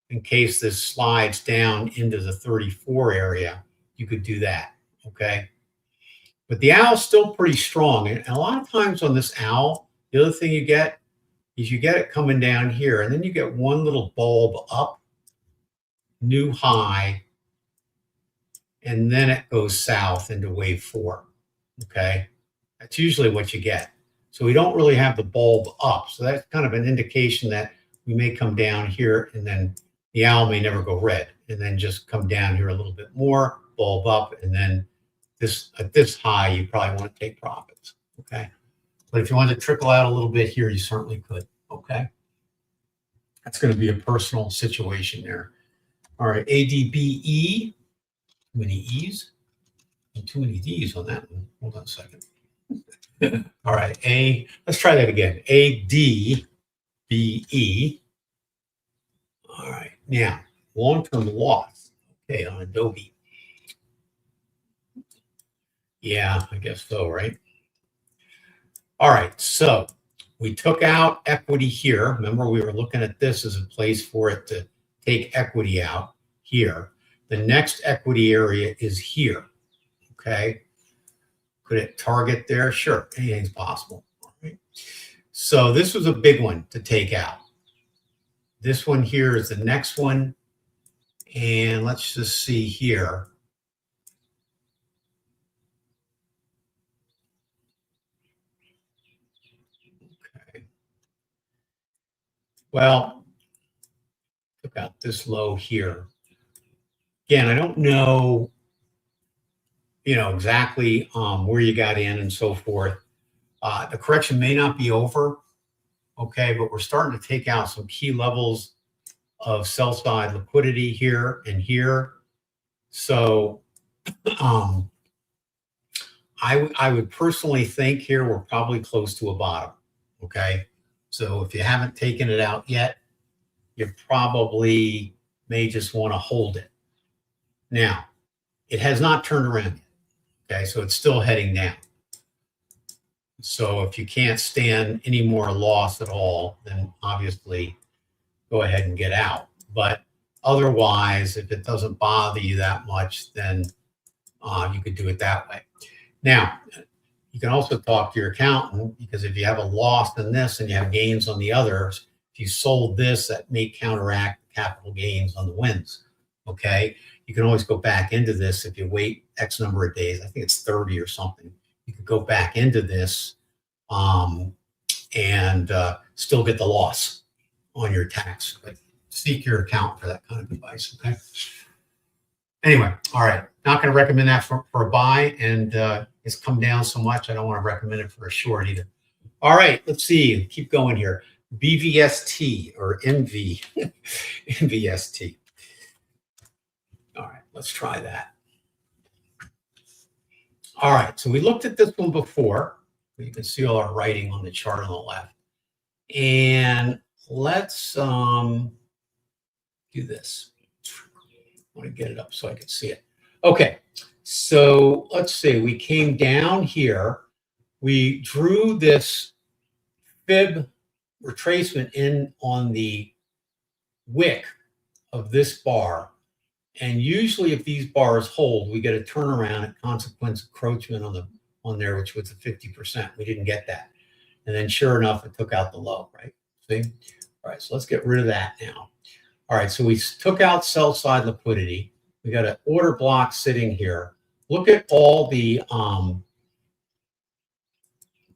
in case this slides down into the 34 area, you could do that, okay? But the owl's still pretty strong. And a lot of times on this owl, the other thing you get is you get it coming down here, and then you get one little bulb up, new high, and then it goes south into wave 4, okay? That's usually what you get. So we don't really have the bulb up. So that's kind of an indication that we may come down here, and then the owl may never go red, and then just come down here a little bit more, bulb up, and then at this high, you probably want to take profits, okay? But if you want to trickle out a little bit here, you certainly could, okay? That's going to be a personal situation there. All right, ADBE, too many E's and too many D's on that one. Hold on a second. All right, let's try that again. ADBE. All right, now, long-term loss, okay, on Adobe. Yeah, I guess so, right? All right, so we took out equity here. Remember, we were looking at this as a place for it to take equity out here. The next equity area is here, okay? Could it target there? Sure, anything's possible. All right. So this was a big one to take out. This one here is the next one. And let's just see here. Well, took out this low here. Again, I don't know, exactly where you got in and so forth. The correction may not be over, okay, but we're starting to take out some key levels of sell side liquidity here and here. So I would personally think here we're probably close to a bottom, okay? So if you haven't taken it out yet, you probably may just want to hold it. Now, it has not turned around yet, okay? So it's still heading down. So if you can't stand any more loss at all, then obviously go ahead and get out. But otherwise, if it doesn't bother you that much, then you could do it that way. Now, you can also talk to your accountant, because if you have a loss in this and you have gains on the others, if you sold this, that may counteract capital gains on the wins, okay? You can always go back into this if you wait X number of days. I think it's 30 or something. You could go back into this and still get the loss on your tax. But seek your accountant for that kind of advice, okay? Anyway, all right. Not going to recommend that for a buy, and it's come down so much, I don't want to recommend it for a short either. All right, let's see. Keep going here. BVST or MV, MVST. All right, let's try that. All right, so we looked at this one before. You can see all our writing on the chart on the left. And let's do this. I want to get it up so I can see it. Okay, so let's see. We came down here we drew this fib retracement in on the wick of this bar. And usually if these bars hold, we get a turnaround at consequence encroachment on there, which was the 50%. We didn't get that. And then sure enough, it took out the low, right? See? All right, so let's get rid of that now. All right, so we took out sell side liquidity. We got an order block sitting here. Look at all the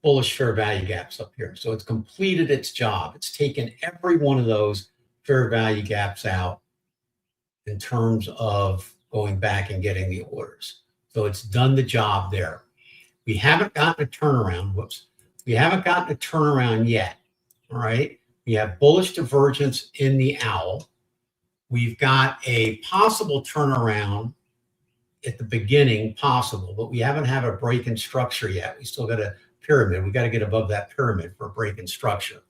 bullish fair value gaps up here. So it's completed its job. It's taken every one of those fair value gaps out in terms of going back and getting the orders. So it's done the job there. We haven't gotten a turnaround. Whoops. We haven't gotten a turnaround yet. All right. We have bullish divergence in the owl. We've got a possible turnaround at the beginning, possible, but we haven't had a break in structure yet. We still got a pyramid. We got to get above that pyramid for a break in structure.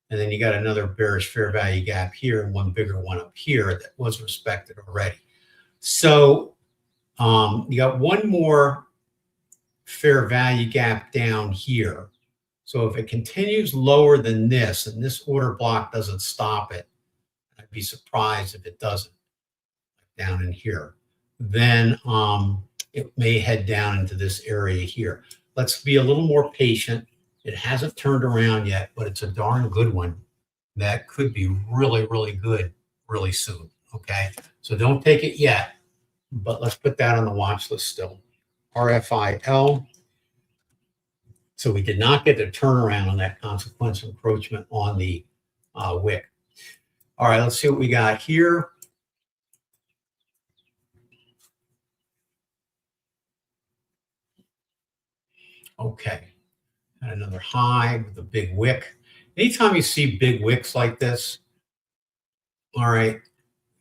And then you got another bearish fair value gap here and one bigger one up here that was respected already. So you got one more fair value gap down here. So if it continues lower than this and this order block doesn't stop it, I'd be surprised if it doesn't, down in here. Then it may head down into this area here. Let's be a little more patient. It hasn't turned around yet, but it's a darn good one that could be really, really good really soon, okay? So don't take it yet, but let's put that on the watch list still. RFIL. So we did not get a turnaround on that consequential encroachment on the wick. All right, let's see what we got here. Okay, and another high with a big wick. Anytime you see big wicks like this, all right,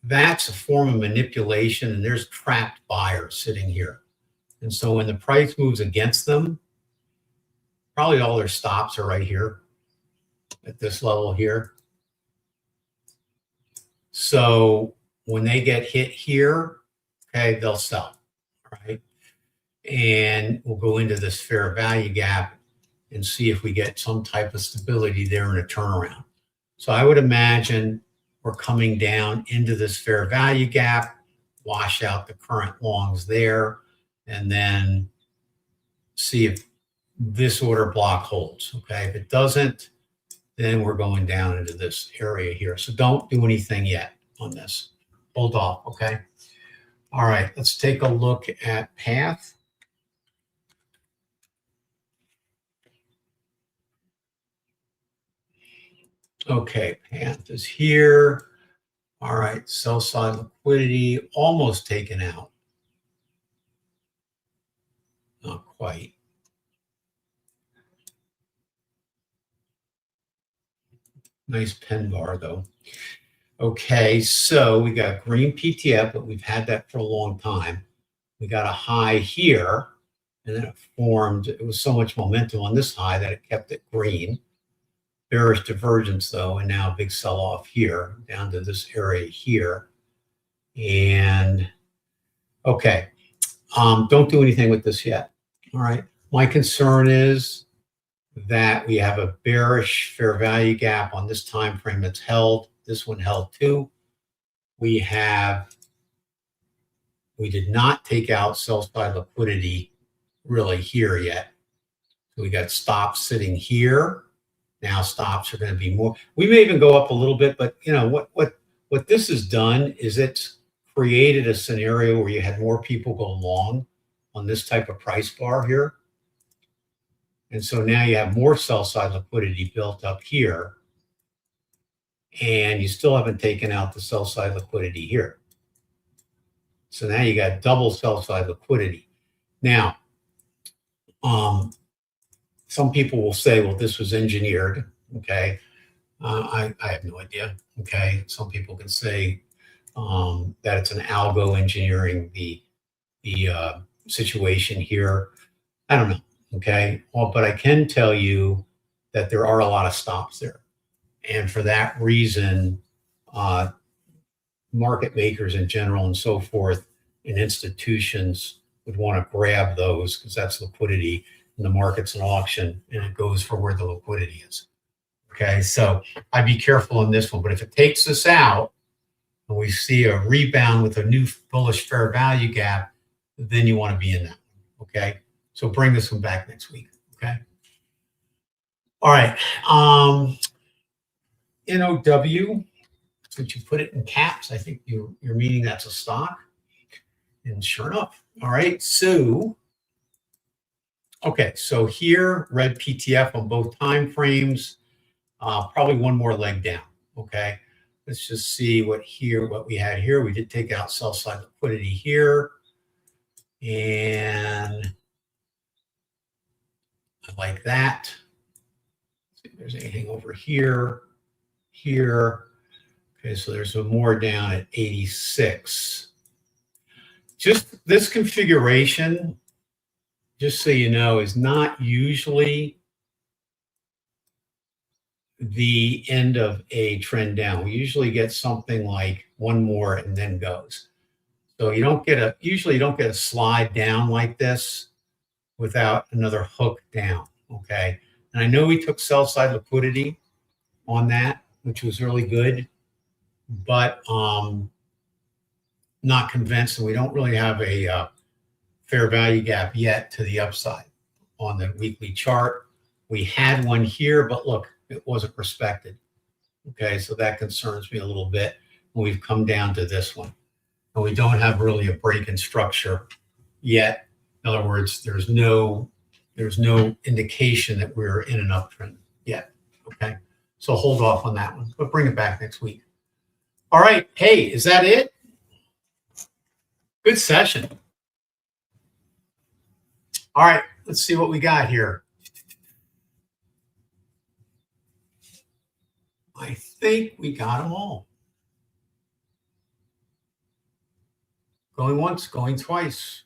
that's a form of manipulation, and there's trapped buyers sitting here. And so when the price moves against them, probably all their stops are right here at this level here. So when they get hit here, okay, they'll sell, right? And we'll go into this fair value gap and see if we get some type of stability there in a turnaround. So I would imagine we're coming down into this fair value gap, wash out the current longs there, and then see if this order block holds, okay? If it doesn't, then we're going down into this area here. So don't do anything yet on this. Hold off, okay? All right, let's take a look at path. Okay, path is here. All right, sell side liquidity almost taken out. Not quite. Nice pen bar though. Okay, so we got green PTF, but we've had that for a long time. We got a high here, and then it formed. It was so much momentum on this high that it kept it green. Bearish divergence though, and now a big sell-off here down to this area here. And okay, don't do anything with this yet. All right, my concern is that we have a bearish fair value gap on this time frame that's held. This one held too. We did not take out sell side liquidity really here yet. So we got stops sitting here. Now stops are going to be more. We may even go up a little bit, but you know what this has done is it's created a scenario where you had more people go long on this type of price bar here. And so now you have more sell side liquidity built up here, and you still haven't taken out the sell side liquidity here. So now you got double sell side liquidity. Now, some people will say, well, this was engineered, okay? I have no idea, okay? Some people can say that it's an algo engineering the situation here. I don't know, okay? Well, but I can tell you that there are a lot of stops there. And for that reason, market makers in general and so forth and institutions would want to grab those because that's liquidity and the market's an auction and it goes for where the liquidity is. Okay, so I'd be careful on this one. But if it takes us out and we see a rebound with a new bullish fair value gap, then you want to be in that. Okay, so bring this one back next week. Okay. All right. NOW, since you put it in caps, I think you're meaning that's a stock. And sure enough. All right. So, okay. So here, red PTF on both time frames. Probably one more leg down. Okay. Let's just see what we had here. We did take out sell side liquidity here. And I like that. See if there's anything over here. Okay, so there's some more down at 86. Just this configuration, just so you know, is not usually the end of a trend down. We usually get something like one more and then goes. So you don't get usually you don't get a slide down like this without another hook down. Okay. And I know we took sell side liquidity on that, which was really good, but not convinced. And we don't really have a fair value gap yet to the upside on the weekly chart. We had one here, but look, it wasn't respected. Okay, so that concerns me a little bit when we've come down to this one. And we don't have really a break in structure yet. In other words, there's no indication that we're in an uptrend yet. Okay, so hold off on that one, but bring it back next week. All right, hey, is that it? Good session. All right, let's see what we got here. I think we got them all. Going once, going twice.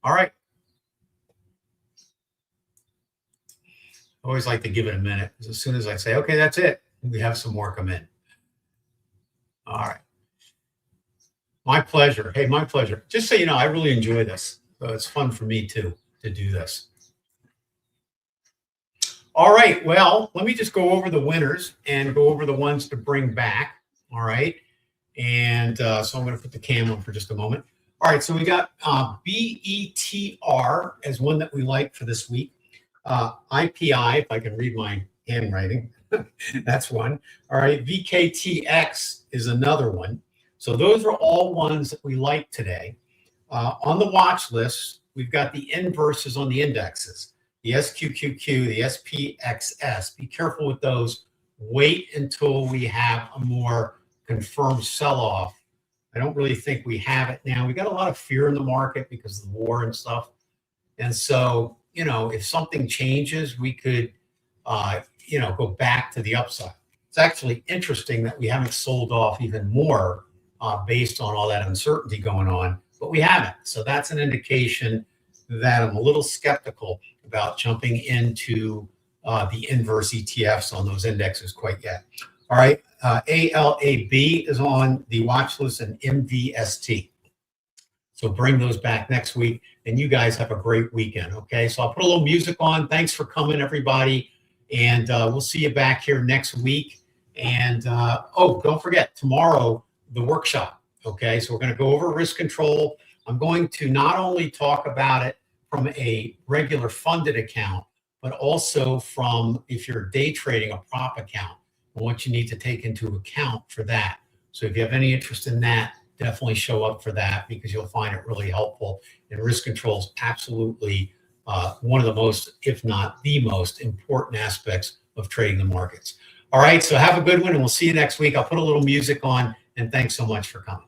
All right. I always like to give it a minute, because as soon as I say, okay, that's it, we have some more come in. All right. My pleasure. Hey, my pleasure. Just so you know, I really enjoy this. So it's fun for me too to do this. All right. Well, let me just go over the winners and go over the ones to bring back. All right. And so I'm going to put the cam on for just a moment. All right. So we got BETR as one that we like for this week. IPI, if I can read my handwriting, that's one. All right. VKTX is another one. So those are all ones that we like today. On the watch list, we've got the inverses on the indexes. The SQQQ, the SPXS. Be careful with those. Wait until we have a more confirmed sell-off. I don't really think we have it now. We got a lot of fear in the market because of the war and stuff. And so, you know, if something changes, we could, you know, go back to the upside. It's actually interesting that we haven't sold off even more based on all that uncertainty going on, but we haven't. So that's an indication that I'm a little skeptical about jumping into the inverse ETFs on those indexes quite yet. All right, ALAB is on the watch list, and MVST. So bring those back next week, and you guys have a great weekend, okay? So I'll put a little music on. Thanks for coming, everybody, and we'll see you back here next week. And, oh, don't forget, tomorrow, the workshop, okay? So we're going to go over risk control. I'm going to not only talk about it from a regular funded account, but also from, if you're day trading, a prop account, and what you need to take into account for that. So if you have any interest in that, definitely show up for that, because you'll find it really helpful. And risk control is absolutely one of the most, if not the most important aspects of trading the markets. All right, so have a good one, and we'll see you next week. I'll put a little music on, and thanks so much for coming.